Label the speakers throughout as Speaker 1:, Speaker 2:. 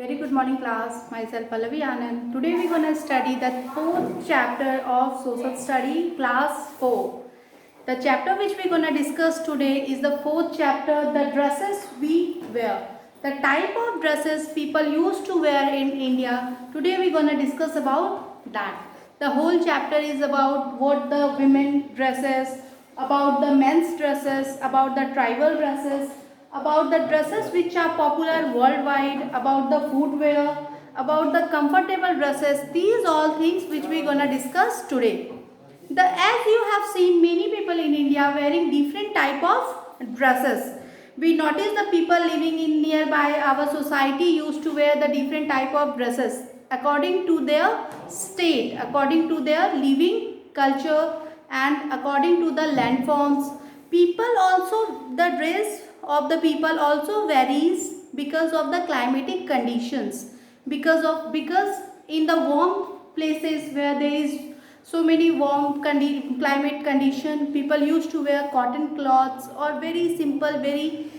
Speaker 1: Very good morning class, myself Pallavi Anand. Today we are going to study the fourth chapter of social study class 4. The chapter which we are going to discuss today is the fourth chapter, the dresses we wear. The type of dresses people used to wear in India. Today we are going to discuss about that. The whole chapter is about what the women dresses, about the men's dresses, about the tribal dresses, about the dresses which are popular worldwide, about the footwear, about the comfortable dresses. These all things which we are going to discuss today. As you have seen many people in India wearing different type of dresses. We notice the people living in nearby our society used to wear the different type of dresses according to their state, according to their living culture and according to the landforms. People also, the dress of the people also varies because of the climatic conditions, because in the warm places where there is so many warm climate condition, people used to wear cotton cloths or very simple, very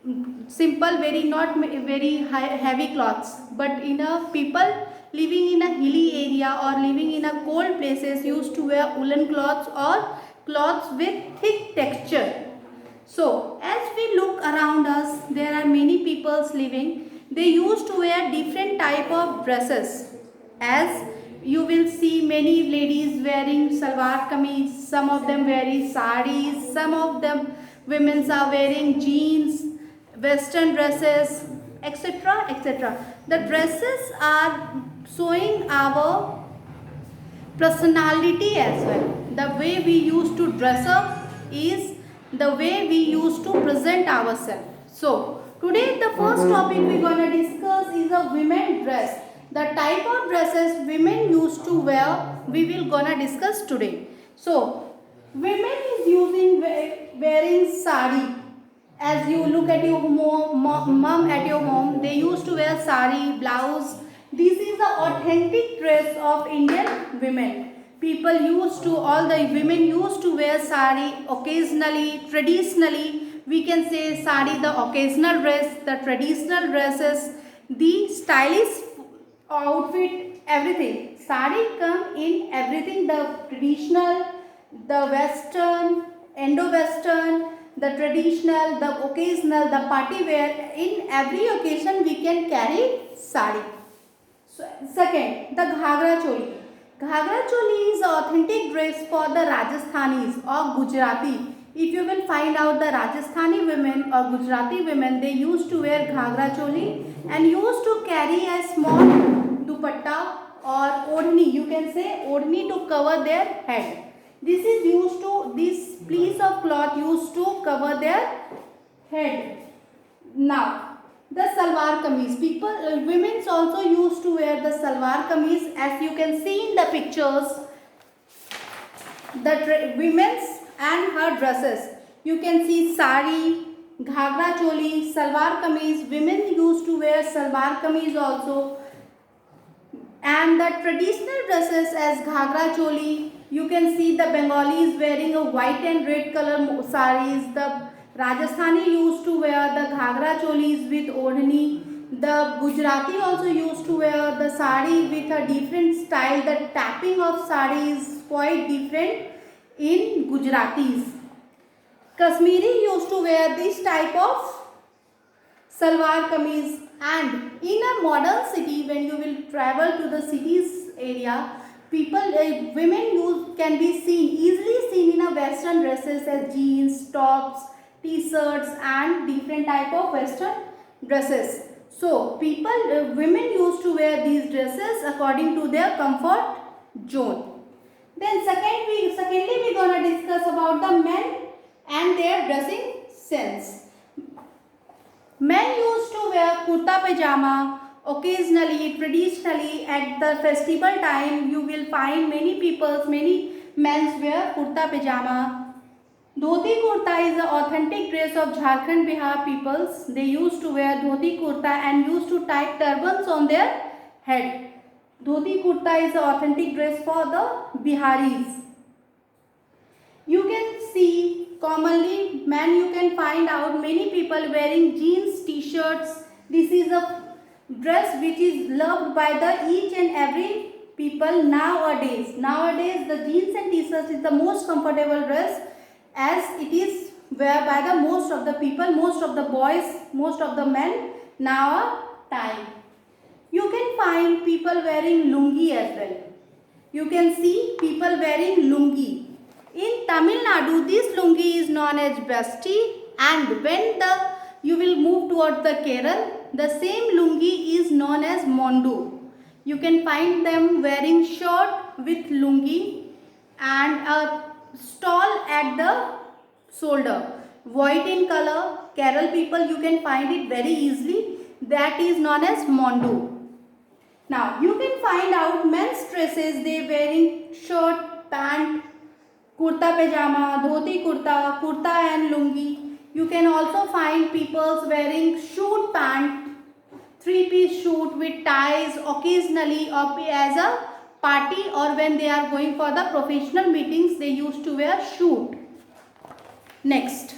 Speaker 1: not very heavy cloths. But in a people living in a hilly area or living in a cold places used to wear woolen cloths or cloths with thick texture. So as we look around us, there are many peoples living. They used to wear different type of dresses. As you will see many ladies wearing salwar kameez, some of them wearing sarees, some of them women are wearing jeans, western dresses, etc. etc. The dresses are showing our personality as well. The way we used to dress up is the way we used to present ourselves. So, today the first topic we're going to discuss is a women dress. The type of dresses women used to wear, we will gonna discuss today. So, women is using wearing sari. As you look at your mom at your home, they used to wear sari, blouse. This is the authentic dress of Indian women. All the women used to wear sari occasionally, traditionally. We can say sari the occasional dress, the traditional dresses, the stylish outfit, everything. Sari come in everything, the traditional, the western, Indo-western, the traditional, the occasional, the party wear. In every occasion we can carry sari. So, second, the Ghagra Choli. Ghagra Choli is authentic dress for the Rajasthanis or Gujarati. If you will find out the Rajasthani women or Gujarati women, they used to wear Ghagra Choli and used to carry a small dupatta or odhni. You can say odhni to cover their head. This piece of cloth used to cover their head. Now, the salwar kameez. Women also used to wear the salwar kameez, as you can see in the pictures. The women's and her dresses. You can see sari, ghagra choli, salwar kameez. Women used to wear salwar kameez also. And the traditional dresses as ghagra choli. You can see the Bengalis wearing a white and red color saris. The Rajasthani used to wear the ghagra cholis with odhni. The Gujarati also used to wear the sari with a different style. The tapping of sari is quite different in Gujaratis. Kashmiri used to wear this type of salwar kameez, and in a modern city, when you will travel to the cities area, women can be easily seen in a western dresses as jeans, tops, t-shirts and different type of western dresses. So women used to wear these dresses according to their comfort zone. Then secondly we are going to discuss about the men and their dressing sense. Men used to wear kurta pajama occasionally, traditionally. At the festival time, you will find many men wear kurta pajama. Dhoti kurta is the authentic dress of Jharkhand Bihar peoples. They used to wear dhoti kurta and used to tie turbans on their head. Dhoti kurta is the authentic dress for the Biharis. You can see commonly you can find out many people wearing jeans, t-shirts. This is a dress which is loved by the each and every people nowadays. Nowadays the jeans and t-shirts is the most comfortable dress as it is wear by the most of the people, most of the boys, most of the men now time. You can find people wearing lungi as well. You can see people wearing lungi. In Tamil Nadu, this lungi is known as basti, and when you will move towards the Kerala, the same lungi is known as mondu. You can find them wearing shirt with lungi and a stall at the shoulder. White in color, Kerala people you can find it very easily. That is known as mondu. Now you can find out men's dresses, they wearing shirt, pant, kurta pajama, dhoti kurta, kurta and lungi. You can also find people wearing shoot pant, three-piece shoot with ties occasionally or as a party, or when they are going for the professional meetings they used to wear shoot. Next,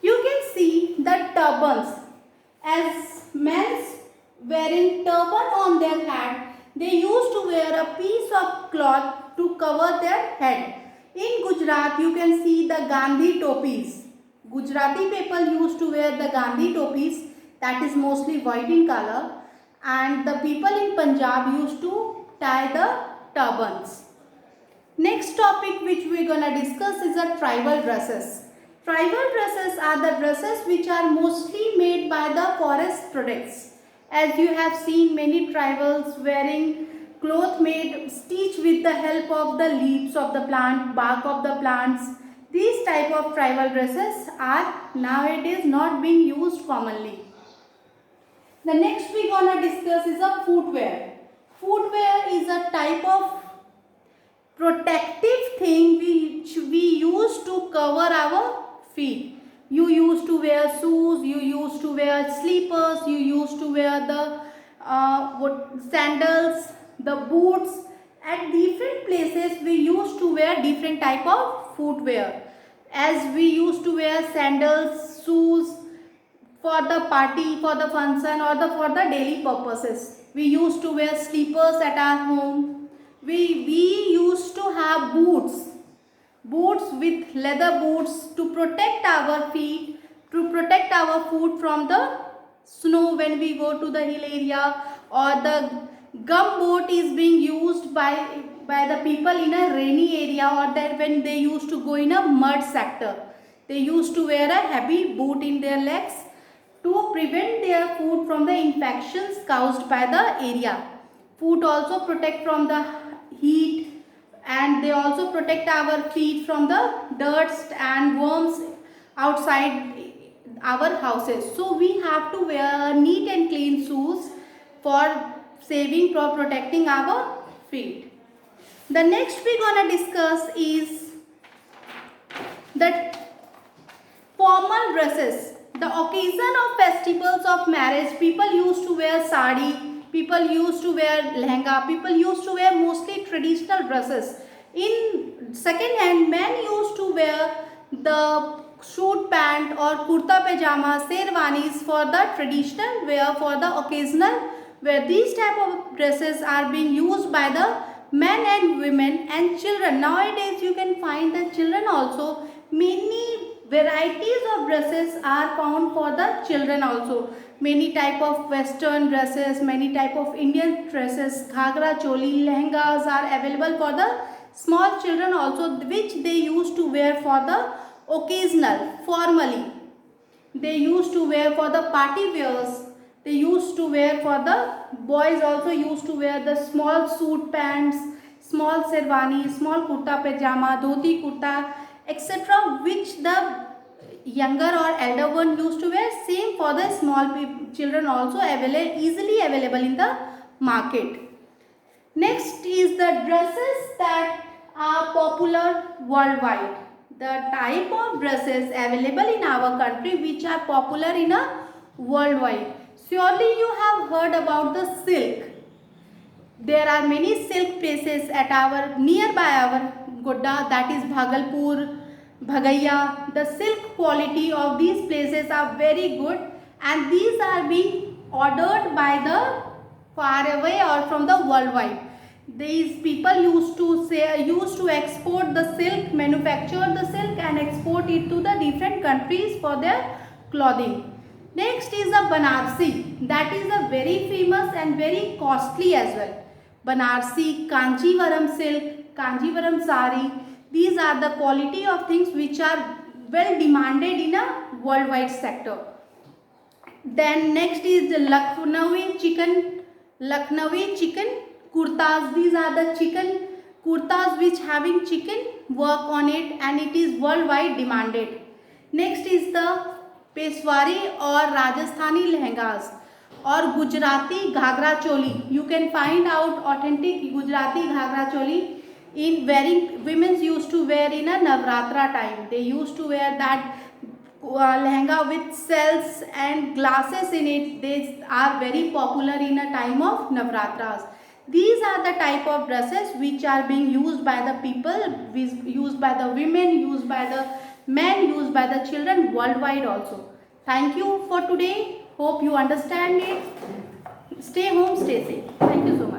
Speaker 1: you can see the turbans. As men's wearing turban on their head, they used to wear a piece of cloth to cover their head. In Gujarat, you can see the Gandhi topis. Gujarati people used to wear the Gandhi topis, that is mostly white in color, and the people in Punjab used to tie the turbans. Next topic which we are going to discuss is the tribal dresses. Tribal dresses are the dresses which are mostly made by the forest products. As you have seen many tribals wearing cloth made stitched with the help of the leaves of the plant, bark of the plants. These type of tribal dresses are nowadays not being used commonly. The next we gonna discuss is a footwear. Footwear is a type of protective thing which we use to cover our feet. You used to wear shoes, you used to wear slippers, you used to wear the sandals, the boots. At different places we used to wear different type of footwear. As we used to wear sandals, shoes for the party, for the function or for the daily purposes. We used to wear slippers at our home. We used to have boots with leather boots to protect our feet, to protect our foot from the snow when we go to the hill area, or the gum boot is being used by the people in a rainy area, or that when they used to go in a mud sector. They used to wear a heavy boot in their legs to prevent their foot from the infections caused by the area. Foot also protect from the heat, and they also protect our feet from the dust and worms outside our houses. So we have to wear neat and clean shoes for saving, for protecting our feet. The next we gonna discuss is the formal dresses. The occasion of festivals of marriage, people used to wear sari, people used to wear lehenga, people used to wear mostly traditional dresses. In second hand, men used to wear the suit pant or kurta pajama, sherwanis for the traditional wear, for the occasional wear. These type of dresses are being used by the men and women and children. Nowadays you can find the children also. Many varieties of dresses are found for the children also. Many type of western dresses, many type of Indian dresses, ghagra, choli, lehengas are available for the small children also, which they used to wear for the occasional, formally. They used to wear for the party wears. They used to wear for the boys also used to wear the small suit pants, small sherwani, small kurta pajama, dhoti kurta, etc., which the younger or elder one used to wear. Same for the small children also easily available in the market. Next is the dresses that are popular worldwide. The type of dresses available in our country which are popular in a worldwide. Surely you have heard about the silk. There are many silk places at our nearby our Godda, that is Bhagalpur, Bhagaiya. The silk quality of these places are very good, and these are being ordered by the far away or from the worldwide. These people used to export the silk, manufacture the silk and export it to the different countries for their clothing. Next is the Banarsi. That is a very famous and very costly as well. Banarsi, Kanjivaram silk, Kanjivaram sari. These are the quality of things which are well demanded in a worldwide sector. Then next is the Lucknowi chicken kurtas. These are the chicken kurtas which having chicken work on it and it is worldwide demanded. Next is the Peshwari or Rajasthani lehengas or Gujarati Ghagra Choli. You can find out authentic Gujarati Ghagra Choli in wearing, women used to wear in a Navratra time. They used to wear that lehenga with cells and glasses in it. They are very popular in a time of Navratras. These are the type of dresses which are being used by the people, used by the women, used by the men, used by the children worldwide also. Thank you for today. Hope you understand it. Stay home, stay safe. Thank you so much.